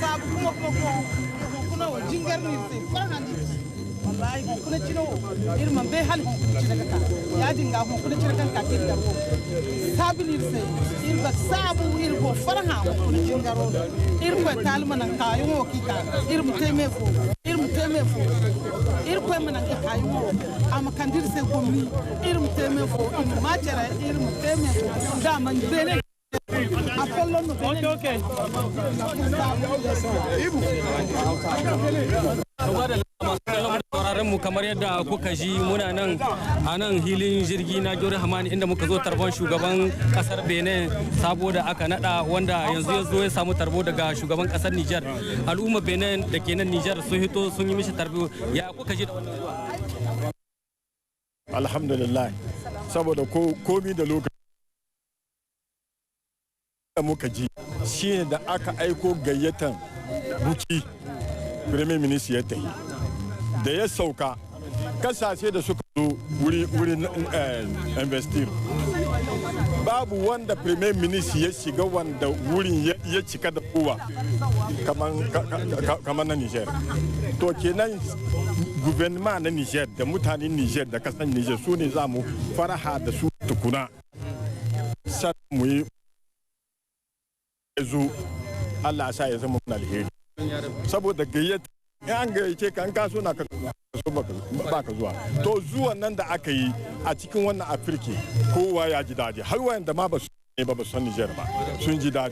sabu ko kuna jingar ni se farhan wallahi kuna cino irma be hal cino ka ya dinga kuna cino kan ka ki da sabu ni se irba sabu irgo farhan kuna jingaro irko talma nan ka yo ki ka irmu teme fo irko man ka ka yo am kandir se gomni irmu teme fo ma jara irmu teme fo da man bene Okay. Sauraron mu kamar yadda kuka ji muna nan a nan hilin jirgi na Diori Hamani inda muka zo tarban shugaban kasar Benin sabo da aka nada, wanda yanzu ya zo ya samu tarbo daga shugaban kasar Niger. Al'umma Benin da ke nan Niger sun hito sun yi mishi tarbo. Ya kuka ji da wannan zuwa? Alhamdulillah, saboda komi da lokaci da muka ji shine da aka aiko gayyatan buki Premier Minister ya tafi da ya sauka kasashe da suka zo wurin investir, babu wanda Premier Minister ya shiga wanda wurin ya cika da kowa kamar na Niger. To kenan gouvernement na Niger da mutanen Niger da kasan Niger su ne za mu faraha da su tukuna san mu yi zo Allah sa ya zama mun alheri, saboda gayyata an gayyace ka an kaso na ka so ba ka zuwa. To zuwan nan da aka yi a cikin wannan Afirka kowa ya ji daɗi, har wayanda ma ba su ne ba san Niger ba sun ji daɗi.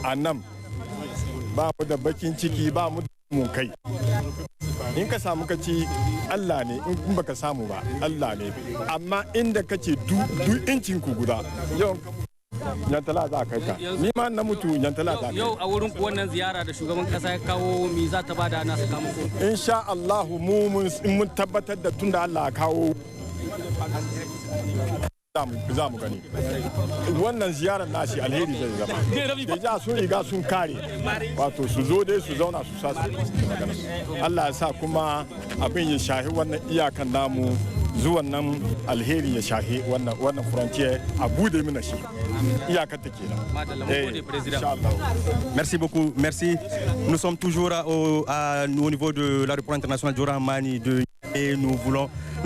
A nan ba mu da bakin ciki, ba mu da mun kai. In ka samu ka ci Allah ne, in baka samu ba Allah ne, amma inda kace du incin ku guda yau Yantala za ka kai, ni ma na mutu Yantala za ka. Yau a wurin ku wannan ziyara da shugaban kasa ya kawo, mi za ta bada na sakamako? Insha Allah mu mun tabbatar da tunda Allah ya kawo za mu gani wannan ziyarar nashi alheri zai zama. Deja sun riga sun kare, wato su zo dai su zauna su sa magana. Allah ya sa kuma abin ya shahi wannan iyakan namu, zuwan nan alheri ya shahi wannan frontier a bude mana shi iyakar ta kenan. Merci beaucoup, merci. Nous sommes toujours au niveau de l'aéroport international Diori Hamani et nous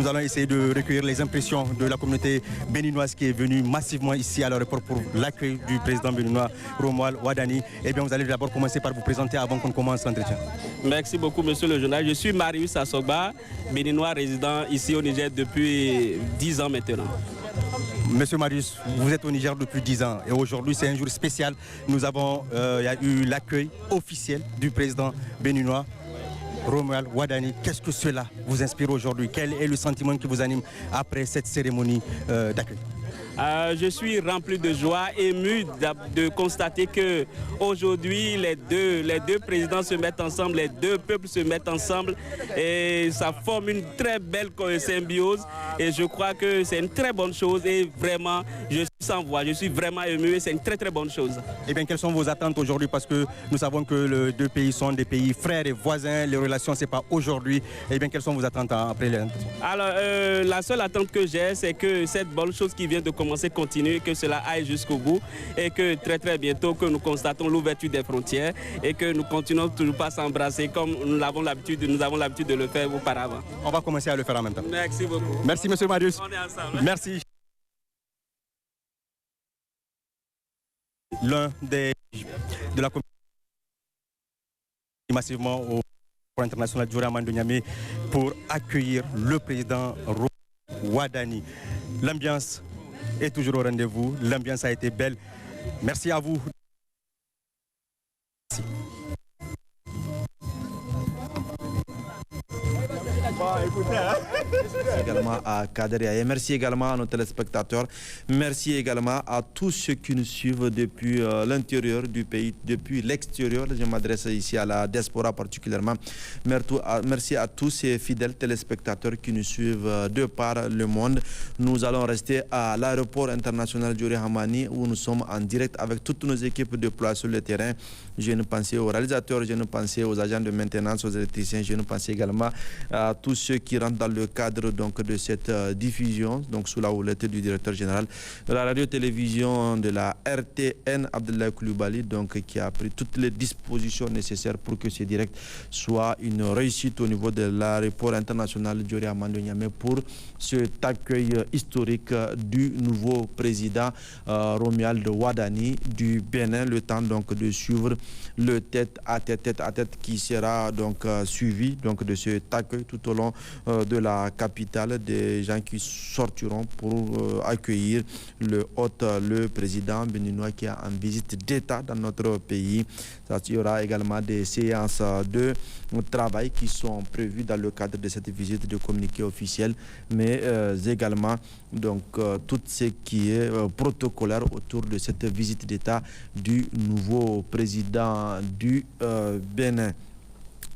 Nous allons essayer de recueillir les impressions de la communauté béninoise qui est venue massivement ici à l'aéroport pour l'accueil du président béninois Romuald Wadani. Eh bien, vous allez d'abord commencer par vous présenter avant qu'on commence l'entretien. Merci beaucoup, monsieur le journal. Je suis Marius Assogba, béninois résident ici au Niger depuis 10 ans maintenant. Monsieur Marius, vous êtes au Niger depuis 10 ans et aujourd'hui c'est un jour spécial. Nous avons il y a eu l'accueil officiel du président béninois Romuald Wadani. Qu'est-ce que cela vous inspire aujourd'hui? Quel est le sentiment qui vous anime après cette cérémonie d'accueil? Je suis rempli de joie, ému de constater que aujourd'hui les deux présidents se mettent ensemble, les deux peuples se mettent ensemble et ça forme une très belle symbiose et je crois que c'est une très bonne chose et vraiment je suis sans voix, je suis vraiment ému et c'est une très très bonne chose. Eh bien, quelles sont vos attentes aujourd'hui parce que nous savons que les deux pays sont des pays frères et voisins, les relations c'est pas aujourd'hui. Eh bien, quelles sont vos attentes après l'entretien? Alors la seule attente que j'ai c'est que cette bonne chose qui vient de commencer continue, que cela aille jusqu'au bout et que très très bientôt que nous constatons l'ouverture des frontières et que nous continuons toujours pas à s'embrasser comme nous avons l'habitude de le faire auparavant. On va commencer à le faire en même temps. Merci beaucoup. Merci monsieur Marius. On est ensemble. Merci. L'un de la communauté massivement au Port international Djori Hamani de Niamey pour accueillir le président Wadani. L'ambiance est toujours au rendez-vous, l'ambiance a été belle. Merci à vous. Merci. Également à Kader et merci également à nos téléspectateurs. Merci également à tous ceux qui nous suivent depuis l'intérieur du pays, depuis l'extérieur. Je m'adresse ici à la diaspora particulièrement. Merci à tous ces fidèles téléspectateurs qui nous suivent de par le monde. Nous allons rester à l'aéroport international Djori Hamani où nous sommes en direct avec toutes nos équipes déployées sur le terrain. Je ne pensais aux réalisateurs, je ne pensais aux agents de maintenance, aux électriciens, je ne pensais également à tous ceux qui rentrent dans le cadre donc, de cette diffusion, donc sous la houlette du directeur général de la radio-télévision de la RTN, Abdoulaye Coulibaly, donc qui a pris toutes les dispositions nécessaires pour que ce direct soit une réussite au niveau de l'aéroport international Djori Hamani de Niamey pour cet accueil historique du nouveau président Romuald Wadani du Bénin, le temps donc de suivre le tête à tête qui sera donc suivi donc de cet accueil tout au long de la capitale, des gens qui sortiront pour accueillir le président béninois qui est en visite d'État dans notre pays. Il y aura également des séances de travail qui sont prévues dans le cadre de cette visite de communiqué officiel, mais également donc tout ce qui est protocolaire autour de cette visite d'État du nouveau président du Bénin.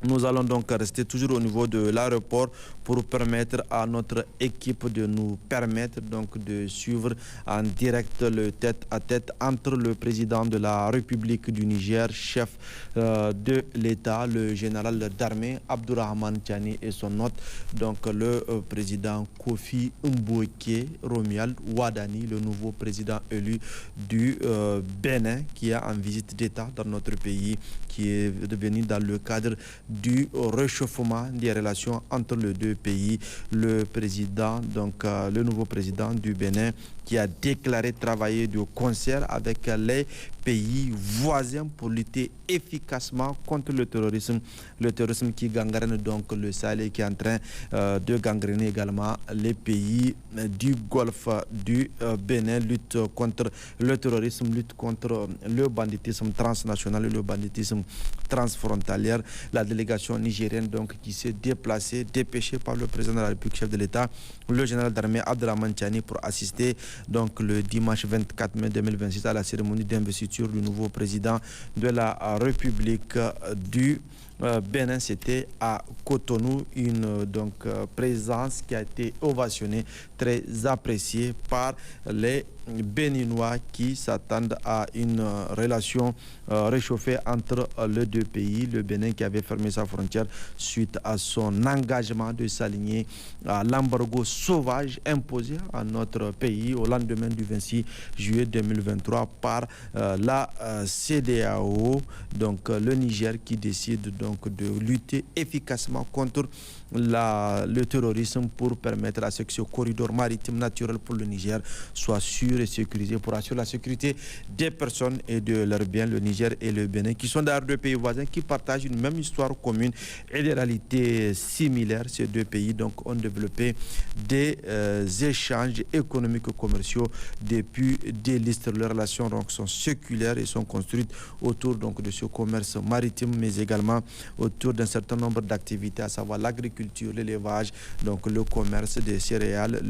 Nous allons donc rester toujours au niveau de l'aéroport pour permettre à notre équipe de nous permettre donc de suivre en direct le tête-à-tête entre le président de la République du Niger, chef de l'État, le général d'armée Abdourahmane Tiani et son hôte, donc le président Kofi Mbouké Romuald Wadani, le nouveau président élu du Bénin qui est en visite d'État dans notre pays, qui est devenu dans le cadre du réchauffement des relations entre les deux pays. Le président, donc le nouveau président du Bénin, qui a déclaré travailler de concert avec les pays voisins pour lutter efficacement contre le terrorisme qui gangrène donc le Sahel et qui est en train de gangréner également les pays du Golfe du Bénin, lutte contre le terrorisme, lutte contre le banditisme transnational et le banditisme transfrontalier. La délégation nigérienne donc qui s'est déplacée, dépêchée par le président de la République, chef de l'État, le général d'armée Abdourahmane Tiani, pour assister donc le dimanche 24 mai 2026 à la cérémonie d'investiture du nouveau président de la République du Bénin. C'était à Cotonou, une présence qui a été ovationnée, très appréciée par les Béninois qui s'attendent à une relation réchauffée entre les deux pays. Le Bénin qui avait fermé sa frontière suite à son engagement de s'aligner à l'embargo sauvage imposé à notre pays au lendemain du 26 juillet 2023 par la CEDEAO. Donc le Niger qui décide donc de lutter efficacement contre le terrorisme pour permettre à ce que ce corridor maritime naturel pour le Niger soit sûr et sécurisé pour assurer la sécurité des personnes et de leurs biens. Le Niger et le Bénin, qui sont d'ailleurs deux pays voisins qui partagent une même histoire commune et des réalités similaires. Ces deux pays donc ont développé des échanges économiques et commerciaux depuis des lustres. Leurs relations donc sont séculaires et sont construites autour donc de ce commerce maritime, mais également autour d'un certain nombre d'activités, à savoir l'agriculture, l'élevage, donc le commerce des céréales,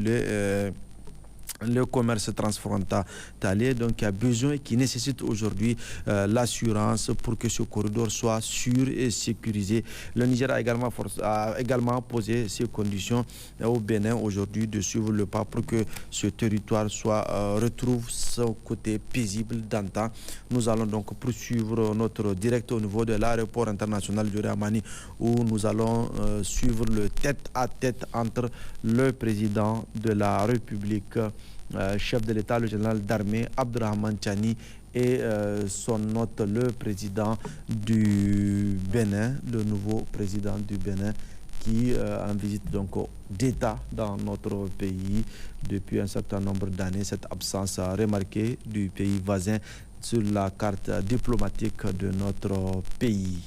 le commerce transfrontalier, donc qui a besoin et qui nécessite aujourd'hui l'assurance pour que ce corridor soit sûr et sécurisé. Le Niger a également posé ces conditions au Bénin aujourd'hui de suivre le pas pour que ce territoire retrouve son côté paisible d'antan. Nous allons donc poursuivre notre direct au niveau de l'aéroport international Diori Hamani, où nous allons suivre le tête-à-tête entre le président de la République, chef de l'État, le général d'armée Abdourahmane Tiani, et son hôte, le président du Bénin, le nouveau président du Bénin, qui en visite donc d'État dans notre pays depuis un certain nombre d'années. Cette absence remarquée du pays voisin sur la carte diplomatique de notre pays.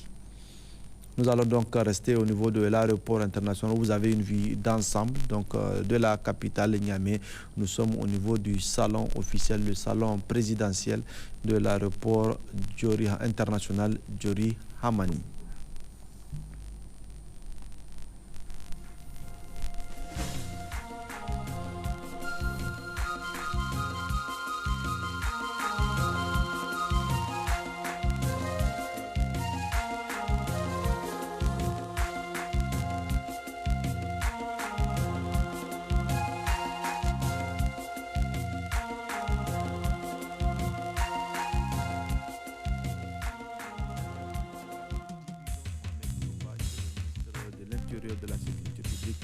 Nous allons donc rester au niveau de l'aéroport international où vous avez une vue d'ensemble donc de la capitale Niamey. Nous sommes au niveau du salon officiel, le salon présidentiel de l'aéroport international Diori Hamani. De la sécurité publique.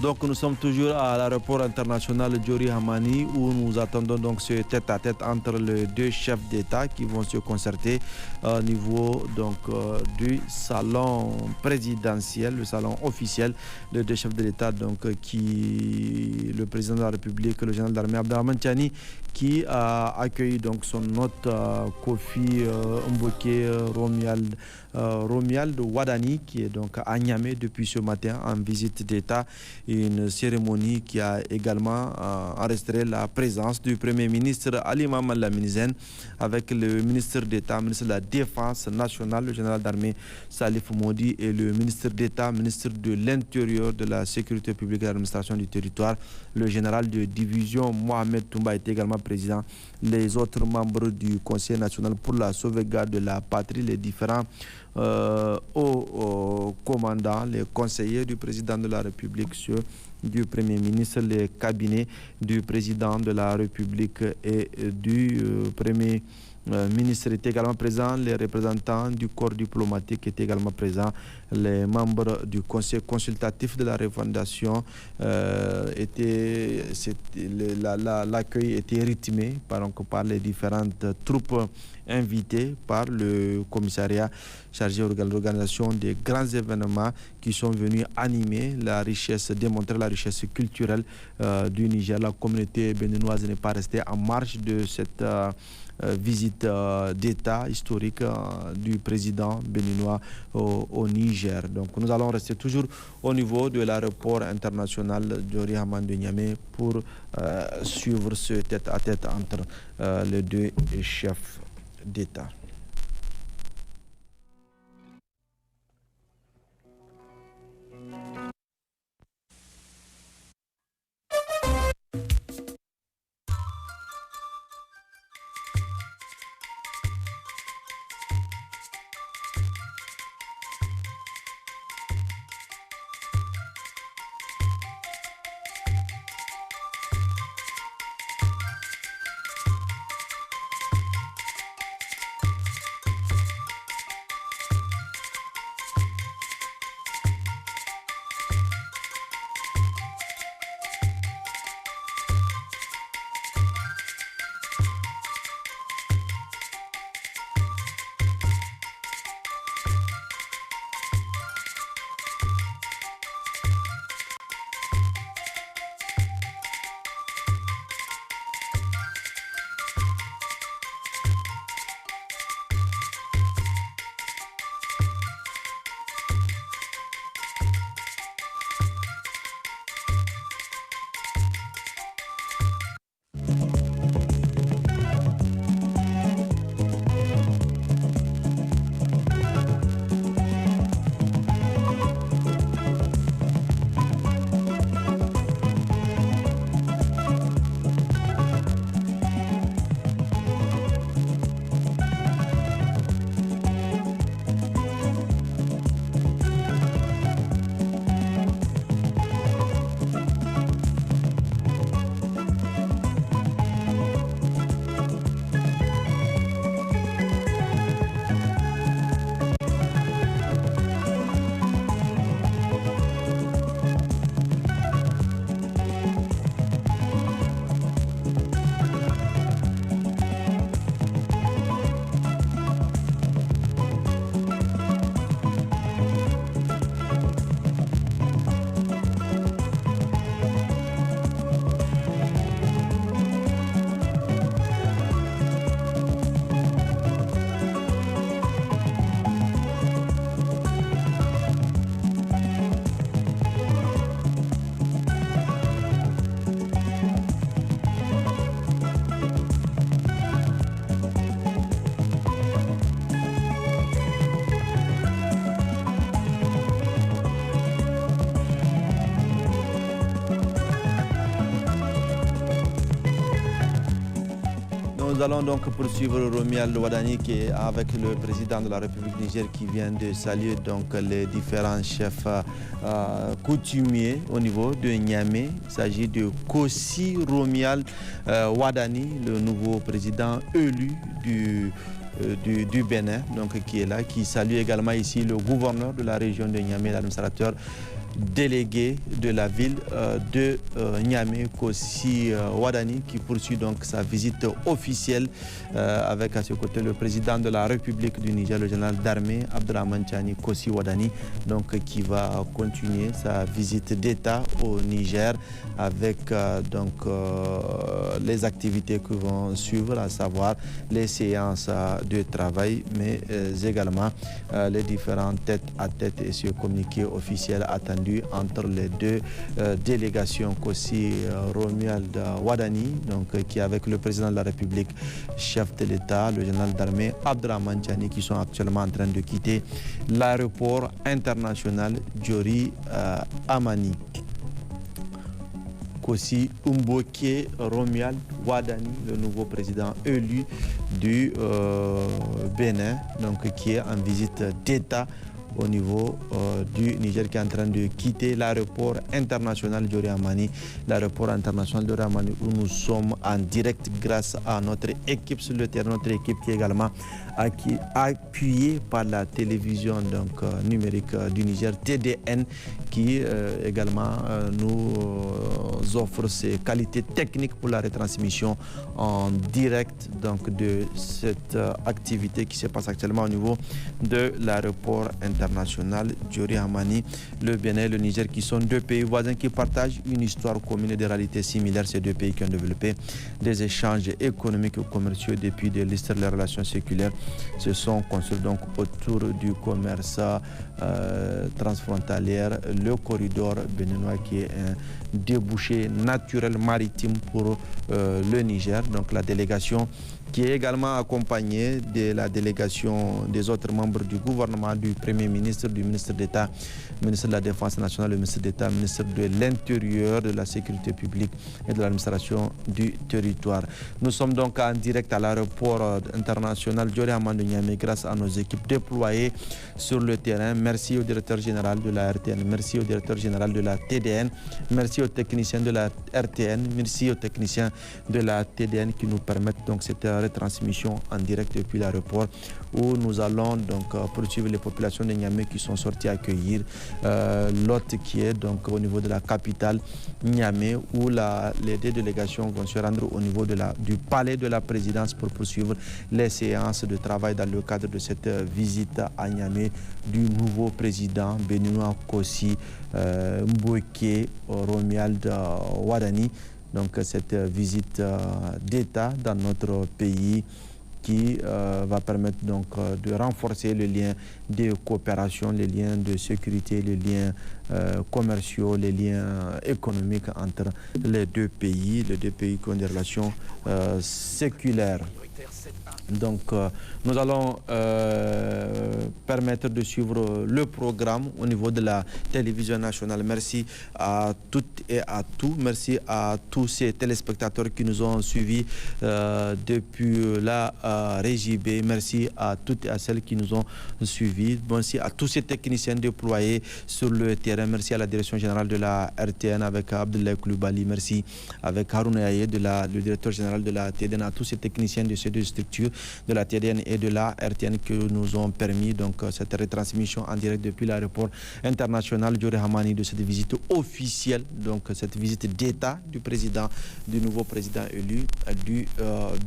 Donc nous sommes toujours à l'aéroport international Diori Hamani où nous attendons donc ce tête-à-tête entre les deux chefs d'État qui vont se concerter au niveau donc du salon présidentiel, le salon officiel. Les deux chefs de l'État donc le président de la République, le général d'armée Abdourahmane Tiani, qui a accueilli donc son hôte Kofi Mboké Romuald Wadani, qui est donc à Niamey depuis ce matin en visite d'État. Une cérémonie qui a également enregistré la présence du Premier ministre Ali Maman Lamine avec le ministre d'État, ministre de la Défense nationale, le général d'armée Salif Modi, et le ministre d'État, ministre de l'Intérieur, de la Sécurité publique et de l'administration du territoire, le général de division Mohamed Toumba est également président. Les autres membres du Conseil national pour la sauvegarde de la patrie, les différents hauts commandants, les conseillers du président de la République, ceux du Premier ministre, les cabinets du président de la République et du Premier ministre étaient également présents, les représentants du corps diplomatique étaient également présents, les membres du conseil consultatif de la refondation l'accueil était rythmé par les différentes troupes invitées par le commissariat chargé de l'organisation des grands événements qui sont venus animer la richesse, démontrer la richesse culturelle du Niger. La communauté béninoise n'est pas restée en marge de cette visite d'État historique du président béninois au Niger. Donc nous allons rester toujours au niveau de l'aéroport international Djori Hamani de Niamey pour suivre ce tête-à-tête entre les deux chefs d'État. Nous allons donc poursuivre Romuald Wadani qui est avec le président de la République Niger qui vient de saluer donc les différents chefs coutumiers au niveau de Niamey. Il s'agit de Kossi Romuald Wadani, le nouveau président élu du Bénin, donc qui est là, qui salue également ici le gouverneur de la région de Niamey, l'administrateur délégué de la ville de Niamey, Kossi Wadani, qui poursuit donc sa visite officielle avec à ses côtés le président de la République du Niger, le général d'armée Abdrahmane Tiani Kossi Wadani, donc qui va continuer sa visite d'État au Niger avec les activités qui vont suivre, à savoir les séances de travail, mais également les différentes tête-à-tête et ce communiqué officiel attendu entre les deux délégations. Kossi Romuald Wadani, donc qui est avec le président de la République, chef de l'État, le général d'armée Abdrahmane Tiani, qui sont actuellement en train de quitter l'aéroport international Djori Hamani. Kossi Mboké Romuald Wadani, le nouveau président élu du Bénin, donc qui est en visite d'État au niveau du Niger, qui est en train de quitter l'aéroport international Djori Hamani, l'aéroport international Djori Hamani où nous sommes en direct grâce à notre équipe sur le terrain, notre équipe qui est également appuyé par la télévision donc, numérique du Niger, TDN, qui également nous offre ses qualités techniques pour la retransmission en direct donc, de cette activité qui se passe actuellement au niveau de l'aéroport international Diori Hamani. Le Bénin et le Niger qui sont deux pays voisins qui partagent une histoire commune et des réalités similaires. Ces deux pays qui ont développé des échanges économiques et commerciaux depuis des listes. Les relations séculaires se sont construites donc autour du commerce transfrontalier, le corridor béninois qui est un débouché naturel maritime pour le Niger. Donc la délégation qui est également accompagnée de la délégation des autres membres du gouvernement, du Premier ministre, du ministre d'État, ministre de la Défense nationale, le ministre d'État, ministre de l'Intérieur, de la Sécurité publique et de l'administration du territoire. Nous sommes donc en direct à l'aéroport international Diori Hamani de Niamey grâce à nos équipes déployées sur le terrain. Merci au directeur général de la RTN, merci au directeur général de la TDN, merci aux techniciens de la RTN, merci aux techniciens de la TDN qui nous permettent donc cette retransmission en direct depuis l'aéroport où nous allons donc poursuivre les populations de Niamey qui sont sorties accueillir l'hôte qui est donc au niveau de la capitale Niamey où les deux délégations vont se rendre au niveau du palais de la présidence pour poursuivre les séances de travail dans le cadre de cette visite à Niamey du nouveau président béninois Kossi Mboueke Romuald Wadani. Donc cette visite d'État dans notre pays qui va permettre donc de renforcer les liens de coopération, les liens de sécurité, les liens commerciaux, les liens économiques entre les deux pays qui ont des relations séculaires. Donc nous allons permettre de suivre le programme au niveau de la télévision nationale. Merci à toutes et à tous. Merci à tous ces téléspectateurs qui nous ont suivis depuis la régie B. Merci à toutes et à celles qui nous ont suivis. Merci à tous ces techniciens déployés sur le terrain. Merci à la direction générale de la RTN avec Abdoulaye Koulibaly. Merci avec Harouna Aye, le directeur général de la TDN, à tous ces techniciens de ces deux structures, de la TDN et de la RTN qui nous ont permis donc cette retransmission en direct depuis l'aéroport international Diori Hamani de cette visite officielle, donc cette visite d'État du nouveau président élu du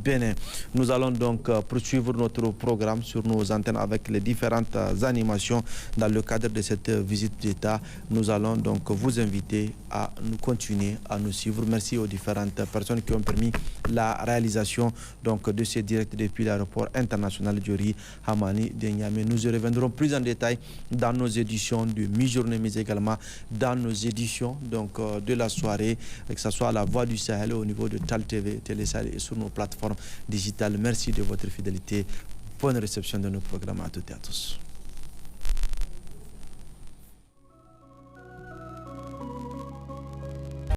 Bénin. Nous allons donc poursuivre notre programme sur nos antennes avec les différentes animations dans le cadre de cette visite d'État. Nous allons donc vous inviter à nous continuer à nous suivre. Merci aux différentes personnes qui ont permis la réalisation donc de ces directs depuis l'aéroport international Diori Hamani de Niamey. Nous y reviendrons plus en détail dans nos éditions de mi-journée, mais également dans nos éditions donc, de la soirée, que ce soit à la Voix du Sahel au niveau de TAL TV, Télé Sahel et sur nos plateformes digitales. Merci de votre fidélité. Bonne réception de nos programmes à toutes et à tous.